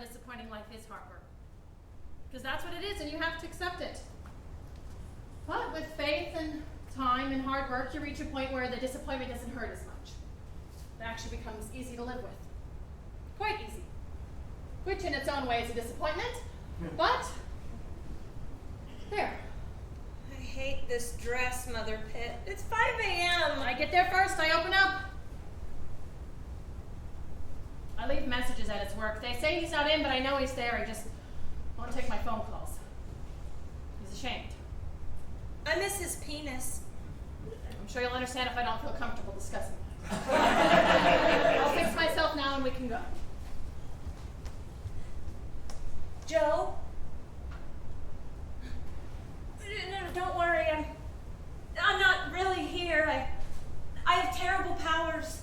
disappointing life is hard work. Because that's what it is, and you have to accept it. But with faith and time and hard work, you reach a point where the disappointment doesn't hurt as much. It actually becomes easy to live with. Quite easy. Which in its own way is a disappointment, but there. I hate this dress, Mother Pitt. It's 5 a.m. I get there first, I open up. I leave messages at his work. They say he's not in, but I know he's there. He just won't take my phone calls. He's ashamed. I miss his penis. I'm sure you'll understand if I don't feel comfortable discussing that. I'll fix myself now and we can go. Joe? No, don't worry. I'm not really here. I have terrible powers.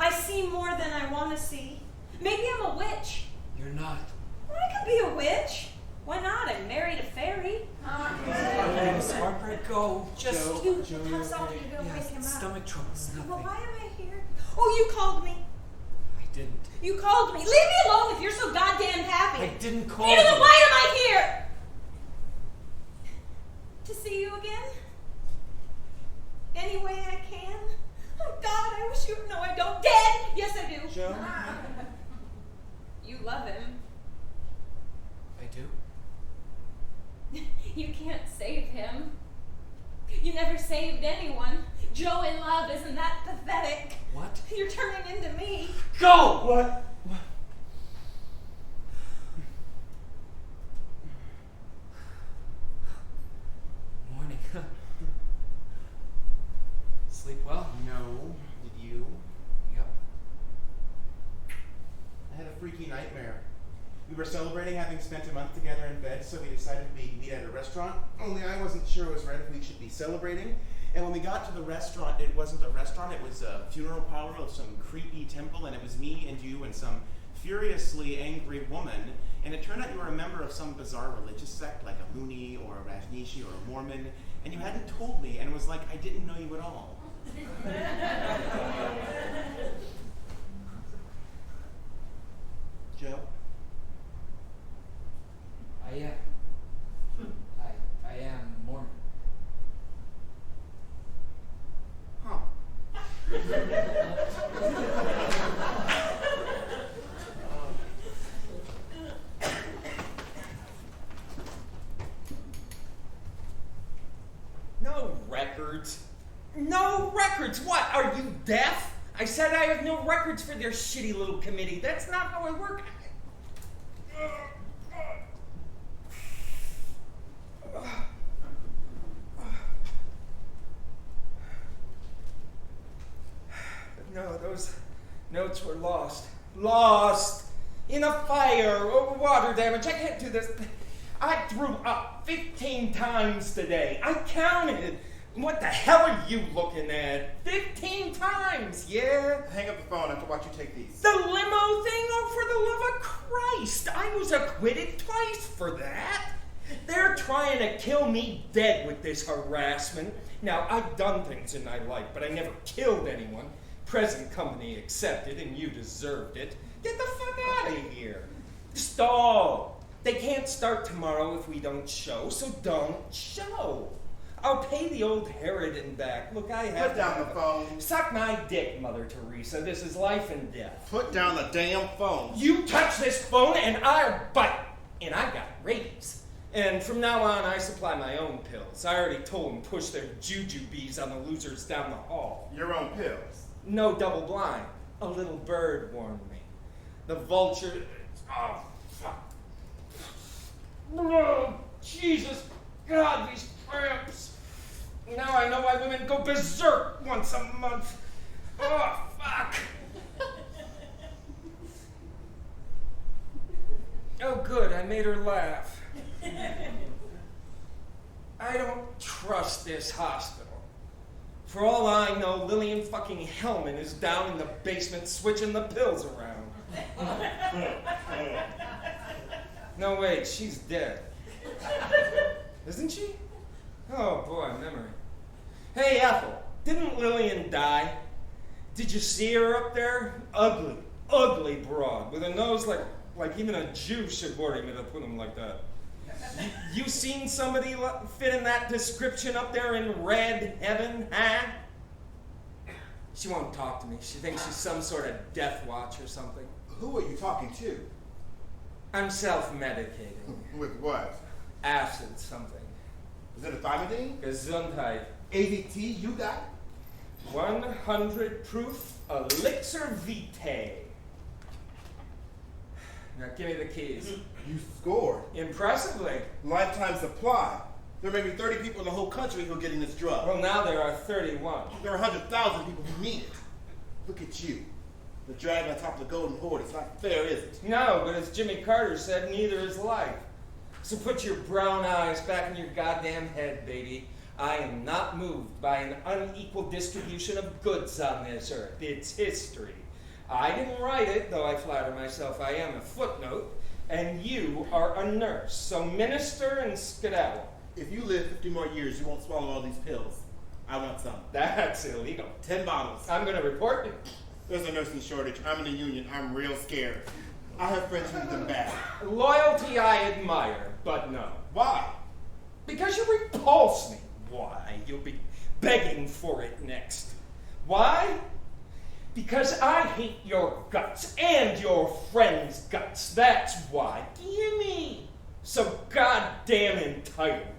I see more than I want to see. Maybe I'm a witch. You're not. Well, I could be a witch. Why not? I married a fairy. Harper, go. Just You pass off and go wake him up. Stomach troubles, nothing. Well, why am I here? Oh, you called me. I didn't. You called me. Leave me alone if you're so goddamn happy. I didn't call Neither you. then why am I here? To see you again? Any way I can? Oh, God, I wish you would know I don't. Dead! Yes, I do. Joe? You love him. I do? You can't save him. You never saved anyone. Joe in love, isn't that pathetic? What? You're turning into me. Go! What? Morning. Sleep well? No. Did you? Yep. I had a freaky nightmare. We were celebrating having spent a month together in bed, so we decided we'd meet at a restaurant. Only I wasn't sure it was right if we should be celebrating. And when we got to the restaurant, it wasn't a restaurant, it was a funeral parlor of some creepy temple, and it was me and you and some furiously angry woman. And it turned out you were a member of some bizarre religious sect, like a Mooney or a Rajneeshi or a Mormon, and you hadn't told me, and it was like I didn't know you at all. Joe? I am Mormon. Huh. No records. No records. What? Are you deaf? I said I have no records for their shitty little committee. That's not how I work. No, those notes were lost. Lost! In a fire or water damage. I can't do this. I threw up 15 times today. I counted. What the hell are you looking at? 15 times, yeah? Hang up the phone. I have to watch you take these. The limo thing? Oh, for the love of Christ. I was acquitted twice for that. They're trying to kill me dead with this harassment. Now, I've done things in my life, but I never killed anyone. Present company accepted, and you deserved it. Get the fuck out of here. Stall. They can't start tomorrow if we don't show, so don't show. I'll pay the old Harridan back. Look, I have... Put down the phone. Suck my dick, Mother Teresa. This is life and death. Put down the damn phone. You touch this phone and I'll bite. And I got rabies. And from now on, I supply my own pills. I already told them push their juju bees on the losers down the hall. Your own pills. No double blind. A little bird warned me. The vulture... Oh, fuck. Oh, Jesus. God, these cramps. Now I know why women go berserk once a month. Oh, fuck. Oh, good. I made her laugh. I don't trust this hospital. For all I know, Lillian fucking Hellman is down in the basement switching the pills around. No, wait, she's dead. Isn't she? Oh, boy, memory. Hey, Ethel, didn't Lillian die? Did you see her up there? Ugly, ugly broad, with a nose like Like even a Jew should worry me to put him like that. You seen somebody fit in that description up there in red heaven, huh? She won't talk to me. She thinks she's some sort of death watch or something. Who are you talking to? I'm self-medicating. With what? Acid something. Is it a thymidine? Gesundheit. AVT, you got? 100 proof elixir vitae. Now give me the keys. You scored. Impressively. Lifetime supply. There may be 30 people in the whole country who are getting this drug. Well, now there are 31. There are 100,000 people who need it. Look at you. The dragon on top of the golden horde. It's not fair, is it? No, but as Jimmy Carter said, neither is life. So put your brown eyes back in your goddamn head, baby. I am not moved by an unequal distribution of goods on this earth. It's history. I didn't write it, though I flatter myself I am a footnote, and you are a nurse. So minister and skedaddle. If you live 50 more years, you won't swallow all these pills. I want some. That's illegal. 10 bottles. I'm going to report you. There's a nursing shortage. I'm in the union. I'm real scared. I have friends who need them bad. Loyalty I admire, but no. Why? Because you repulse me. Why? You'll be begging for it next. Why? Because I hate your guts and your friends' guts. That's why. Gimme! So goddamn entitled.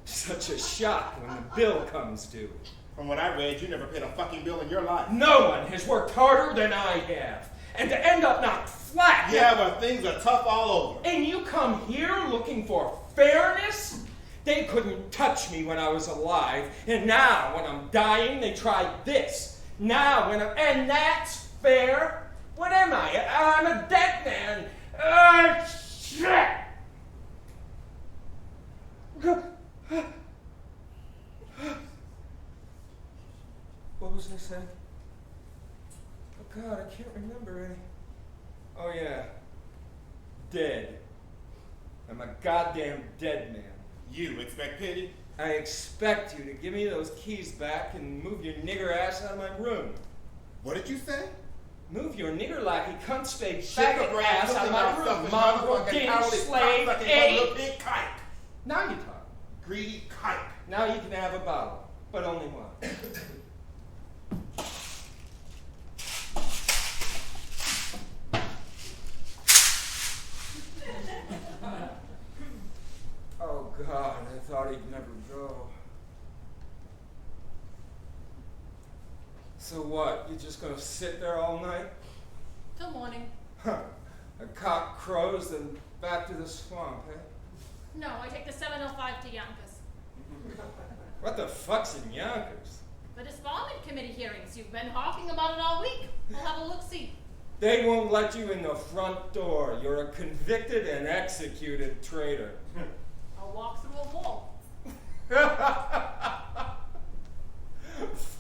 Such a shock when the bill comes due. From what I read, you never paid a fucking bill in your life. No one has worked harder than I have. And to end up knocked flat. Yeah, but things are tough all over. And you come here looking for fairness? They couldn't touch me when I was alive. And now, when I'm dying, they tried this. Now, and that's fair? What am I? I'm a dead man. Shit! What was I saying? Oh God, I can't remember any. Oh yeah. Dead. I'm a goddamn dead man. You expect pity? I expect you to give me those keys back and move your nigger ass out of my room. What did you say? Move your nigger lackey cunt spade Shut faggot your ass out of my room. Mongrel, ding, slave, ape. Big kike. Now you talk. Greedy kike. Now you can have a bottle, but only one. Oh God, I thought he'd never go. So what, you just gonna sit there all night? Till morning. Huh. A cock crows, then back to the swamp, eh? No, I take the 705 to Yonkers. What the fuck's in Yonkers? The Disbarment Committee hearings. You've been talking about it all week. We'll have a look-see. They won't let you in the front door. You're a convicted and executed traitor. I'll walk through a wall.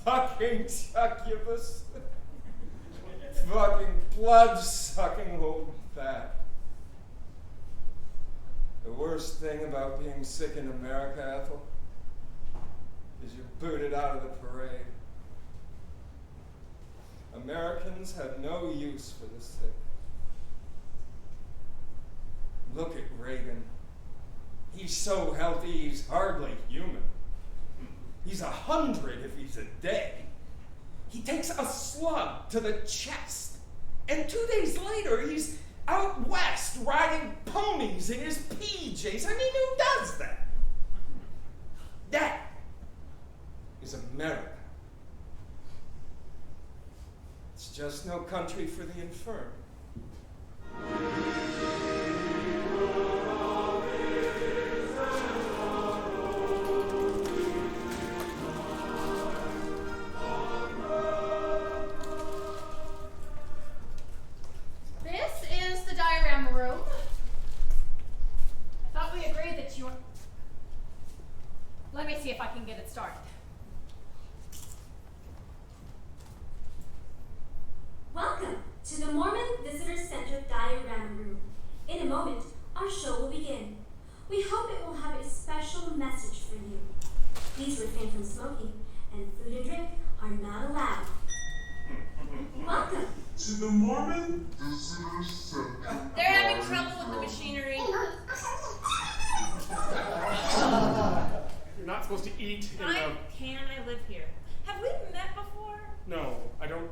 Fucking succubus. Fucking blood-sucking old fat. The worst thing about being sick in America, Ethel, is you're booted out of the parade. Americans have no use for the sick. Look at Reagan. He's so healthy, he's hardly human. He's 100 if he's a day. He takes a slug to the chest, and 2 days later, he's out west riding ponies in his PJs. I mean, who does that? That is America. It's just no country for the infirm. This is the diorama room. I thought we agreed that you were... Let me see if I can get it started. Welcome to the Mormon Visitor Center Diorama Room. In a moment, our show will begin. We hope it will have a special message for you. Please refrain from smoking, and food and drink are not allowed. Welcome to the Mormon Visitor Center. They're having supposed to eat in I the... can. I live here. Have we met before? No, I don't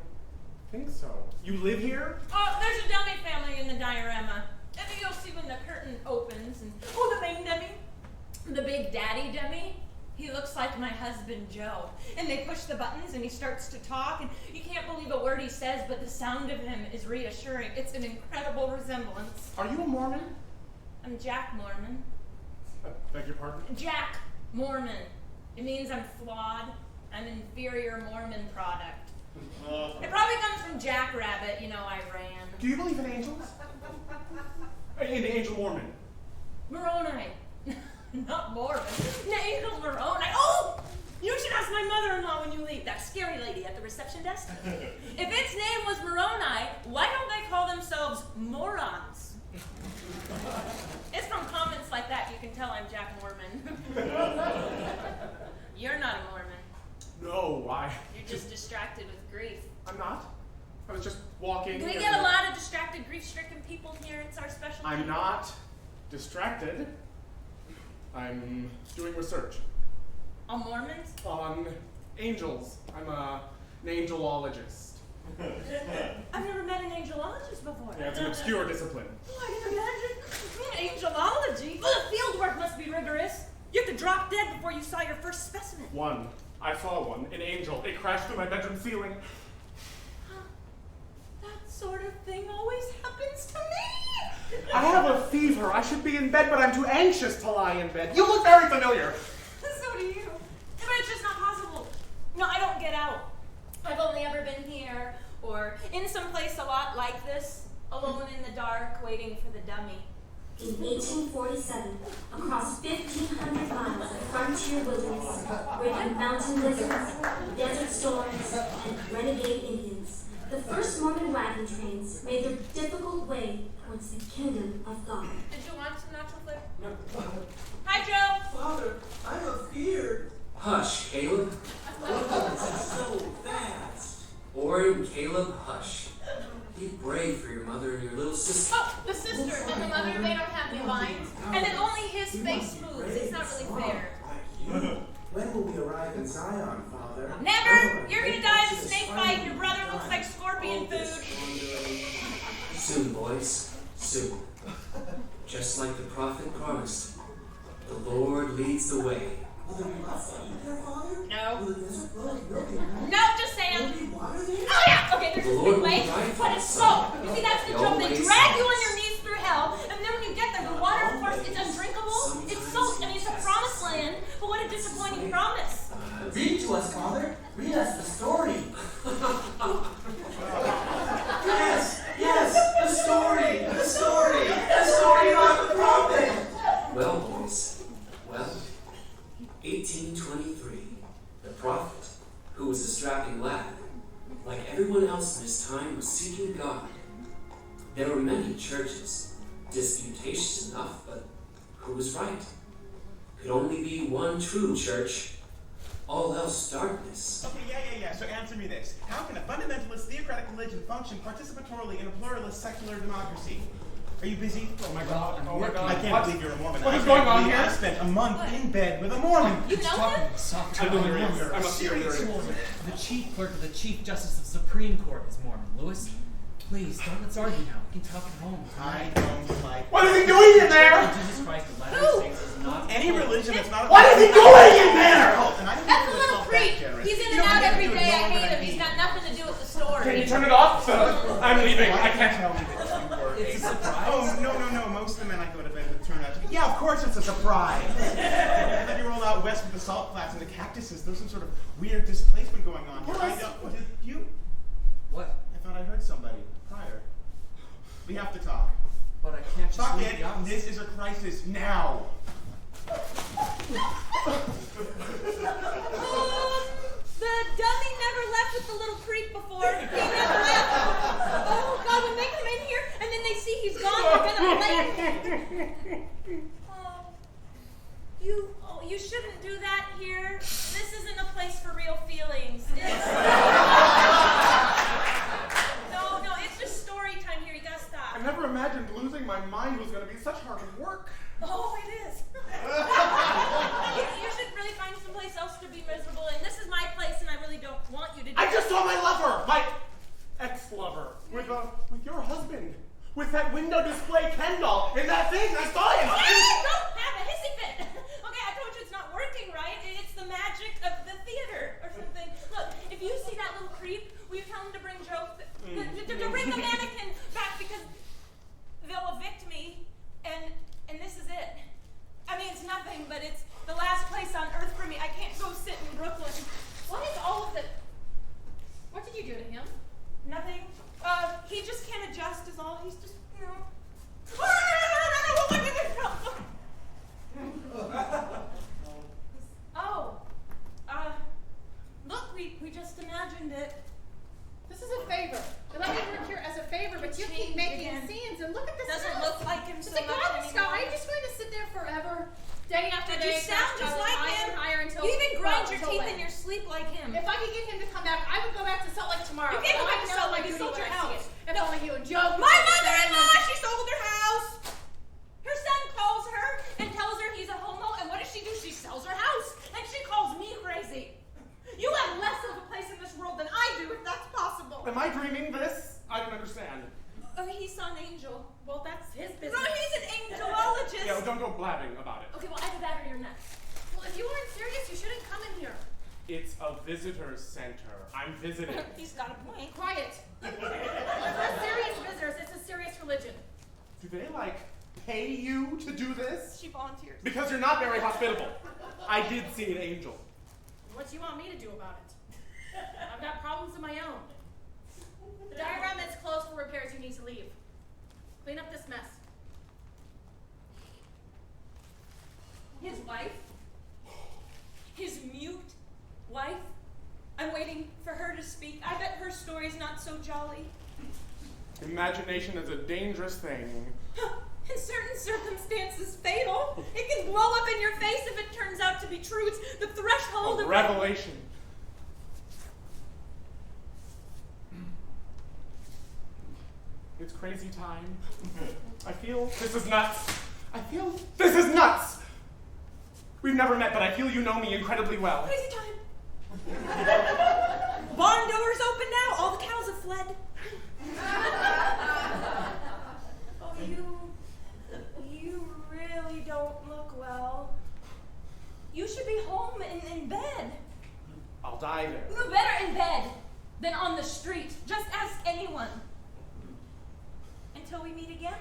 think so. You live here? Oh, there's a dummy family in the diorama. And you'll see when the curtain opens. And the main dummy, the big daddy dummy, he looks like my husband Joe. And they push the buttons and he starts to talk. And you can't believe a word he says, but the sound of him is reassuring. It's an incredible resemblance. Are you a Mormon? I'm Jack Mormon. Beg your pardon? Jack Mormon. It means I'm flawed. I'm an inferior Mormon product. It probably comes from Jackrabbit, Iran. Do you believe in angels? In Angel Mormon? Moroni. Not Mormon. Angel Moroni. Oh! You should ask my mother-in-law when you leave. That scary lady at the reception desk. If its name was Moroni, why don't they call themselves morons? It's from comments like that you can tell I'm Jack Mormon. You're not a Mormon. No, why? You're just distracted with grief. I'm not. I was just walking. We get a lot of distracted, grief-stricken people here. It's our specialty. I'm not distracted. I'm doing research. On Mormons? On angels. I'm an angelologist. I've never met an angelologist before. Yeah, it's an obscure discipline. Oh, I can imagine. Angelology? Well, the field work must be rigorous. You have to drop dead before you saw your first specimen. One. I saw one. An angel. It crashed through my bedroom ceiling. That sort of thing always happens to me. I have a fever. I should be in bed, but I'm too anxious to lie in bed. You look very familiar. So do you. But it's just not possible. No, I don't get out. I've only ever been here or in some place a lot like this, alone in the dark, waiting for the dummy. In 1847, across 1,500 miles of frontier wilderness, braving mountain blizzards, desert storms, and renegade Indians, the first Mormon wagon trains made their difficult way towards the kingdom of God. Did you want some nacho flair? No. Hi, Joe. Father, I'm afeared. Hush, Caleb. So fast. Orrin, Caleb, hush. Be brave for your mother and your little sister. Oh, the sister and the mother, they don't have any lines. And then only his face moves. It's not really fair. When will we arrive in Zion, Father? Never! You're gonna die in a snake fight. Your brother looks like scorpion food. Soon, boys. Soon. Just like the prophet promised. The Lord leads the way. Will there be lots to eat there, Father? No. Will the desert flow like milk and honey? No, just sand. Will there be water there? Oh yeah! Okay, there's this big lake, but it's salt. You see, that's the joke. They drag you on your knees through hell, and then when you get there, the water, of course, it's undrinkable. It's salt, and it's a promised land. But what a disappointing promise. Read to us, Father. Read us the story. Yes, the story. The story about the prophet. Well, boys. Well, 1823, the prophet, who was a strapping lad, like everyone else in his time, was seeking God. There were many churches, disputatious enough, but who was right? Could only be one true church, all else darkness. Okay, yeah. So answer me this. How can a fundamentalist theocratic religion function participatorily in a pluralist secular democracy? Are you busy? Oh my God. I can't believe you're a Mormon. What is going on here? I spent a month in bed with a Mormon. You know him? I'm delirious. I'm a serious serious. Mormon. The chief clerk of the Chief Justice of the Supreme Court is Mormon. Lewis, please, let's argue now. We can talk at home. I don't like. What is he doing in there? Jesus Christ, the letter states is not Any religion that's not. What is he doing in there? And I don't That's think a it's little all creep. that generous. He's in You and don't out have to every do it day. I more hate than him. He's got nothing to do with the story. Can you turn it off? I'm leaving. I can't. tell me that you were. It's a surprise. Oh, no. Most of the men I go to bed with turn out to be. Yeah, of course it's a surprise. And then you roll out west with the salt flats and the cactuses. There's some sort of weird displacement going on here. I don't. Did you? What? I thought I heard somebody prior. We have to talk. But I can't just Talk leave it. the office. This is a crisis now. The dummy never left with the little creep before. He never left. Oh, God, when they come in here and then they see he's gone, they're gonna blame him. You shouldn't do that here. This isn't a place for real feelings. No, it's just story time here. You gotta stop. I never imagined losing my mind was going to be such hard work. Oh, it is. You should really find some go display Ken doll in that thing. I saw him. Don't have a hissy fit. Okay, I told you it's not working right. It's the magic of the theater or something. Look, if you see that little creep, will you tell him to bring Joe, to bring the mannequin back because they'll evict me, and this is it. I mean, it's nothing, but it's the last place on earth for me. I can't go sit in Brooklyn. What is all of it? What did you do to him? Nothing. He just can't adjust is all. He's just, you know. Look, we just imagined it. This is a favor. We let me work here as a favor, but you keep making scenes, and look at this Doesn't house. look like him so It's a much garbage anymore. guy. Are you just going to sit there forever? Day after Did day. you sound just like higher him? and higher until You even grind your until teeth when? in your sleep like him. If I could get him to come back, I would go back to Salt Lake tomorrow. You can't go I back to know Salt my Lake. You duty sold when your I see house. it. If only you and Joe could My understand. mother-in-law, she sold her house. Her son calls her and tells her he's a homo, and what does she do? She sells her house, and she calls me crazy. You have less of a place in this world than I do, if that's possible. Am I dreaming this? I don't understand. He saw an angel. Well, that's his business. No, he's an angelologist. Yeah, well, don't go blabbing about it. Okay, well, either that or you're nuts. Well, if you weren't serious, you shouldn't come in here. It's a visitor center. I'm visiting. He's got a point. Quiet. It's not serious visitors. It's a serious religion. Do they, pay you to do this? She volunteers. Because you're not very hospitable. I did see an angel. What do you want me to do about it? I've got problems of my own. The diagram is closed for repairs. You need to leave. Clean up this mess. His wife? His mute wife? I'm waiting for her to speak. I bet her story's not so jolly. Imagination is a dangerous thing. In certain circumstances, fatal. It can blow up in your face if it turns out to be true. It's the threshold of revelation. It's crazy time. I feel this is nuts. We've never met, but I feel you know me incredibly well. Crazy time. Barn doors open now. All the cows have fled. Oh, you really don't look well. You should be home in bed. I'll die there. No, better in bed than on the street. Just ask anyone. Until we meet again.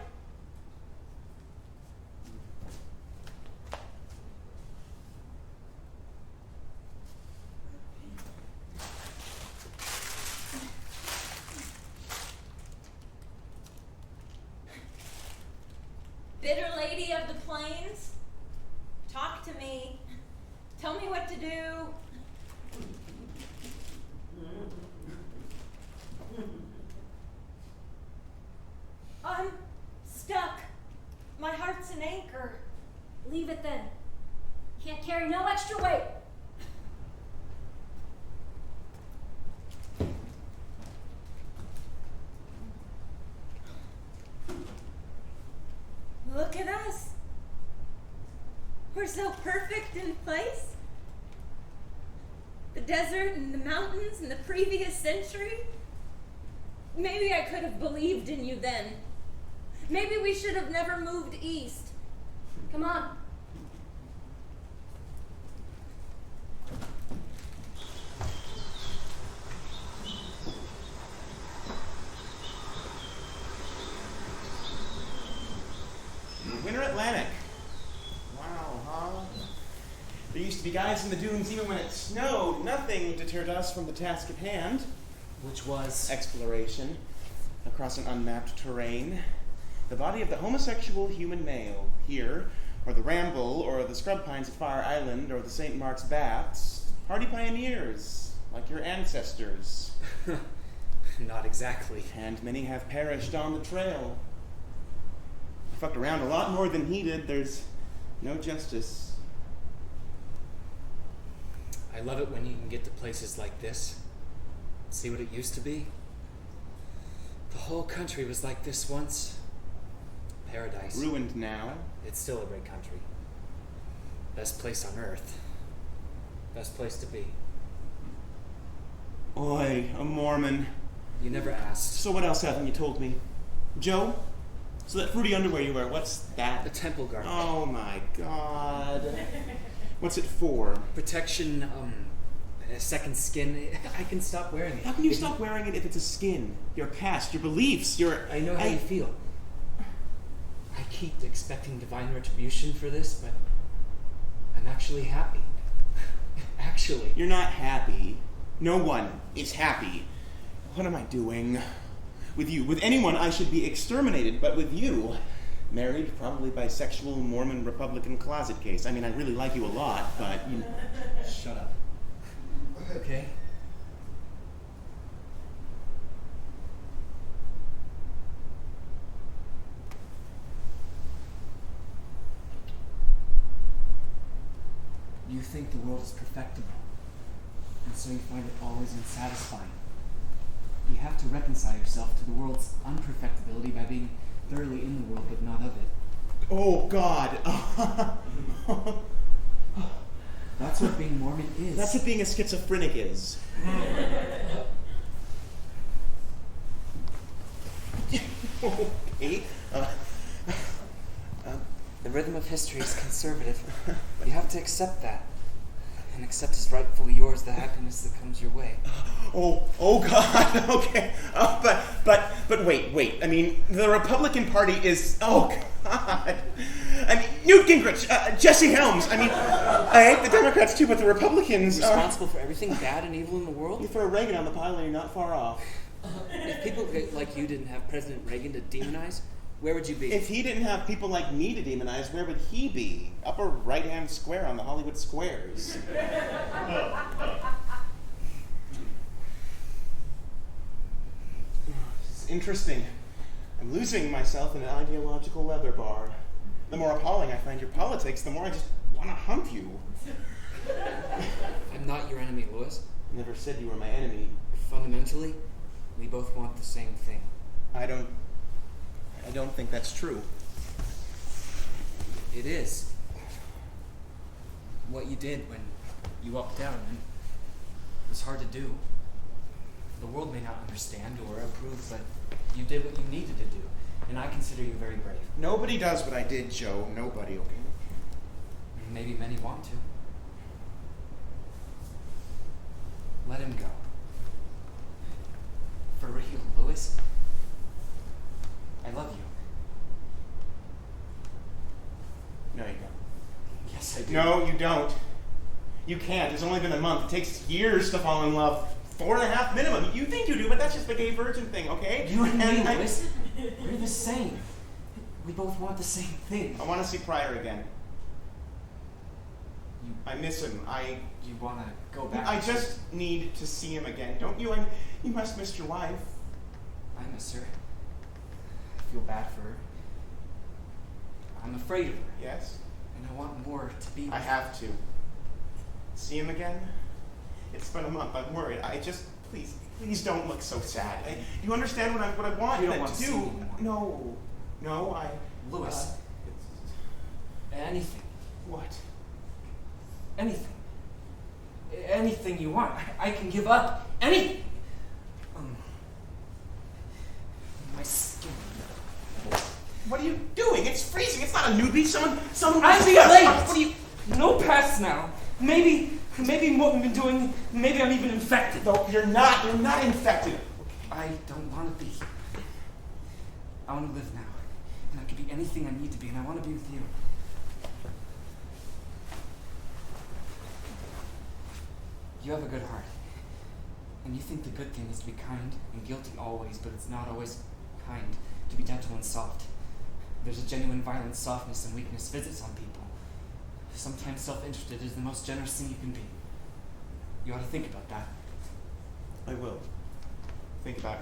Bitter lady of the plains, talk to me. Tell me what to do. I'm stuck. My heart's an anchor. Leave it then. Can't carry no extra weight. Look at us. We're so perfect in place. The desert and the mountains and the previous century. Maybe I could have believed in you then. Maybe we should have never moved east. Come on. Winter Atlantic. Wow, huh? There used to be guys in the dunes even when it snowed. Nothing deterred us from the task at hand. Which was? Exploration across an unmapped terrain. The body of the homosexual human male here, or the Ramble, or the Scrub Pines of Fire Island, or the St. Mark's Baths. Hardy pioneers, like your ancestors. Not exactly. And many have perished on the trail. I fucked around a lot more than he did. There's no justice. I love it when you can get to places like this. See what it used to be? The whole country was like this once. Paradise. Ruined now. It's still a great country. Best place on earth. Best place to be. Oi, a Mormon. You never asked. So what else haven't you told me? Joe? So that fruity underwear you wear, what's that? A temple garment. Oh my god. What's it for? Protection, a second skin. I can stop wearing it. How can you stop wearing it if it's a skin? Your past, your beliefs, I know how you feel. I keep expecting divine retribution for this, but I'm actually happy. Actually. You're not happy. No one is happy. What am I doing? With you. With anyone, I should be exterminated, but with you, married, probably bisexual, Mormon, Republican closet case. I mean, I really like you a lot, but you... Shut up. Okay? You think the world is perfectible, and so you find it always unsatisfying. You have to reconcile yourself to the world's unperfectibility by being thoroughly in the world but not of it. Oh, God. That's what being Mormon is. That's what being a schizophrenic is. Okay. The rhythm of history is conservative. You have to accept that. And accept as rightfully yours the happiness that comes your way. Oh God, okay. But wait. I mean, the Republican Party is, oh God. I mean, Newt Gingrich, Jesse Helms. I mean, I hate the Democrats too, but the Republicans are... Responsible for everything bad and evil in the world? You throw Reagan on the pile and you're not far off. If people like you didn't have President Reagan to demonize, where would you be? If he didn't have people like me to demonize, where would he be? Upper right-hand square on the Hollywood Squares. It's interesting. I'm losing myself in an ideological leather bar. The more appalling I find your politics, the more I just want to hump you. I'm not your enemy, Louis. Never said you were my enemy. Fundamentally, we both want the same thing. I don't think that's true. It is. What you did when you walked down was hard to do. The world may not understand or approve, but you did what you needed to do, and I consider you very brave. Nobody does what I did, Joe. Nobody, okay? Maybe many want to. Let him go. For real, Louis. I love you. No, you don't. Yes, I do. No, you don't. You can't. It's only been a month. It takes years to fall in love. 4.5 minimum. You think you do, but that's just the gay virgin thing, okay? You and me, Louis, we're the same. We both want the same thing. I want to see Pryor again. I miss him. You want to go back? I just need to see him again. Don't you? You must miss your wife. I miss her. I feel bad for her. I'm afraid of her. Yes? And I want more to be with I her. have to. See him again? It's been a month. I'm worried. Please don't look so sad. Do you understand what I want You don't them want to to see do? me anymore. No, Louis. Anything. What? Anything. Anything you want. I can give up. Anything. My skin. What are you doing? It's freezing. It's not a nude beach. Someone. I'm being late. What are you? No past now. Maybe what we've been doing. Maybe I'm even infected. No, you're not. You're not infected. I don't want to be. I want to live now, and I can be anything I need to be, and I want to be with you. You have a good heart, and you think the good thing is to be kind and guilty always, but it's not always kind to be gentle and soft. There's a genuine violent softness and weakness visits on people. Sometimes self-interested is the most generous thing you can be. You ought to think about that. I will. Think about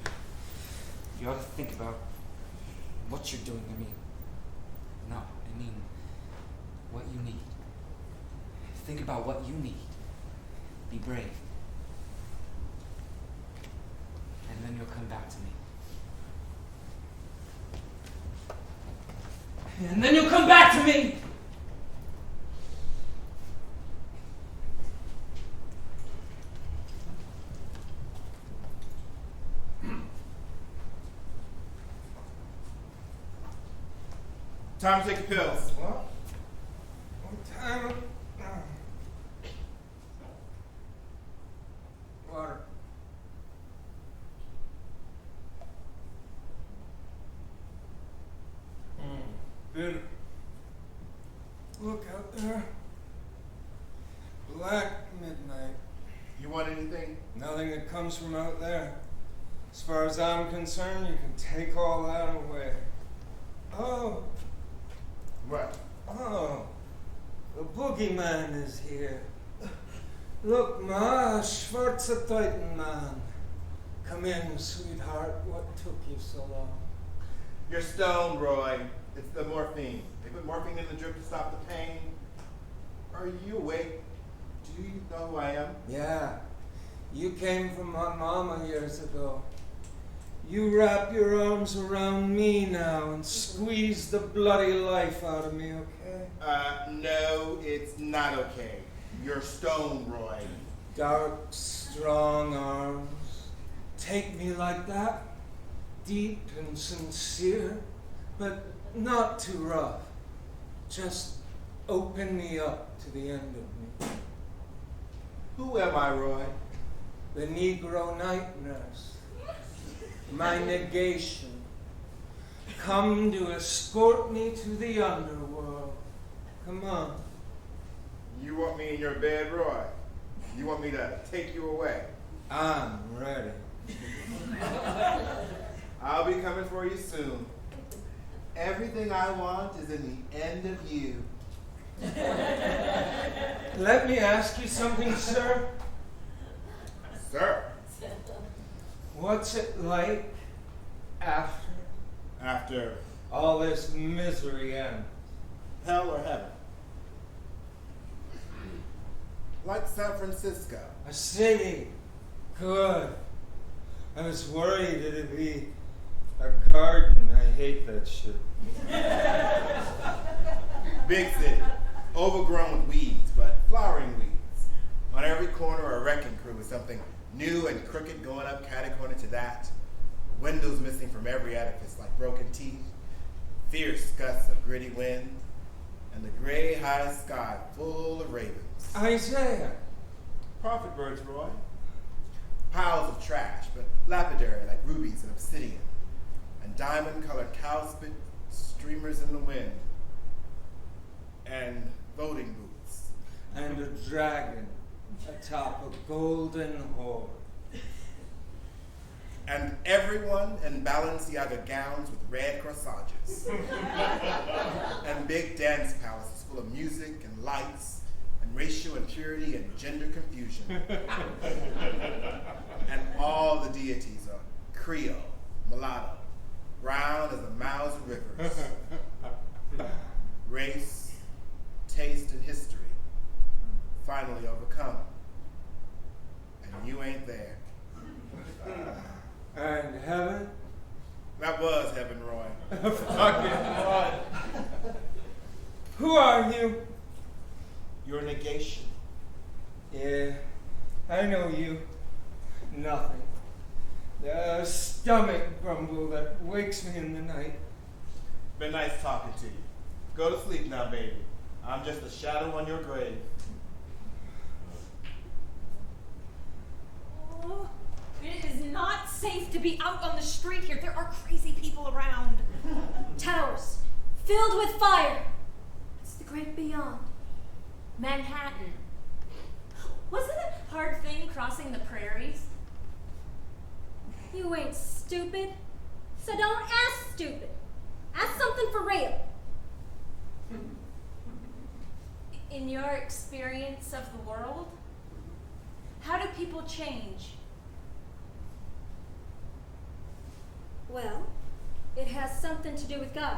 it. You ought to think about what you're doing to me. No, I mean what you need. Think about what you need. Be brave. And then you'll come back to me. And then you'll come back to me! Time to take your pills. What? What time? Water. Bitter. Look out there. Black midnight. You want anything? Nothing that comes from out there. As far as I'm concerned, you can take all that away. Oh. What? Oh. The boogeyman is here. Look, Ma, schwarze Teutenmann. Come in, sweetheart. What took you so long? You're stoned, Roy. It's the morphine. They put morphine in the drip to stop the pain. Are you awake? Do you know who I am? Yeah. You came from my mama years ago. You wrap your arms around me now and squeeze the bloody life out of me, okay? No, it's not okay. You're stoned, Roy. Dark, strong arms. Take me like that. Deep and sincere, but not too rough. Just open me up to the end of me. Who am I, Roy? The Negro night nurse. My negation. Come to escort me to the underworld. Come on. You want me in your bed, Roy? You want me to take you away? I'm ready. I'll be coming for you soon. Everything I want is in the end of you. Let me ask you something, sir. Sir? What's it like after After all this misery ends? hell or heaven? Like San Francisco. A city. Good. I was worried it'd be a garden. I hate that shit. Big city. Overgrown with weeds, but flowering weeds. On every corner, a wrecking crew with something new and crooked going up catty-corner to that. Windows missing from every edifice like broken teeth. Fierce gusts of gritty wind. And the gray high sky full of ravens. Isaiah. Prophet birds, Roy. Piles of trash, but lapidary like rubies and obsidian. And diamond-colored cowspit streamers in the wind. And voting booths. And a dragon atop a golden horse. And everyone in Balenciaga gowns with red corsages. And big dance palaces full of music and lights and racial impurity and gender confusion. And all the deities are Creole, mulatto, brown as the mouths of rivers. Race, taste, and history finally overcome. And you ain't there. And heaven? That was heaven, Roy. Fucking what? Who are you? Your negation. Yeah, I know you. Nothing. The stomach grumble that wakes me in the night. Been nice talking to you. Go to sleep now, baby. I'm just a shadow on your grave. Oh, it is not safe to be out on the street here. There are crazy people around. Towers, filled with fire. It's the great beyond. Manhattan. Wasn't it a hard thing crossing the prairies? You ain't stupid, so don't ask stupid. Ask something for real. In your experience of the world, how do people change? Well, it has something to do with God,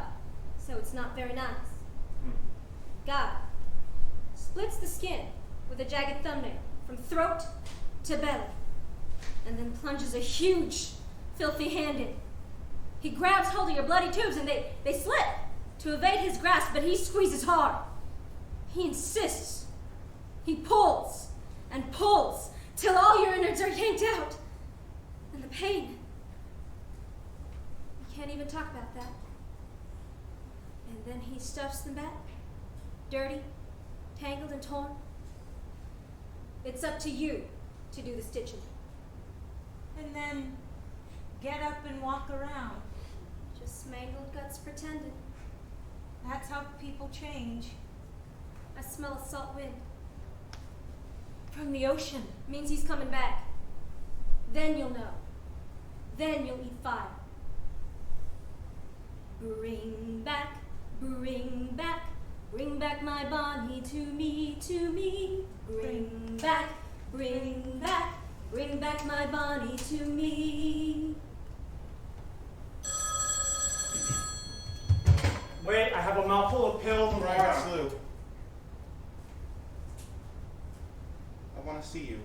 so it's not very nice. God splits the skin with a jagged thumbnail from throat to belly, and then plunges a huge, filthy hand in. He grabs hold of your bloody tubes and they slip to evade his grasp, but he squeezes hard. He insists. He pulls and pulls till all your innards are yanked out. And the pain, you can't even talk about that. And And then he stuffs them back, dirty, tangled, and torn. It's up to you to do the stitching. And then get up and walk around. Just mangled guts pretending. That's how people change. I smell a salt wind. From the ocean. Means he's coming back. Then you'll know. Then you'll eat fire. Bring back my Bonnie to me, to me. Bring back my Bonnie to me. Wait, I have a mouthful of pills and Private Sloop. I want to see you.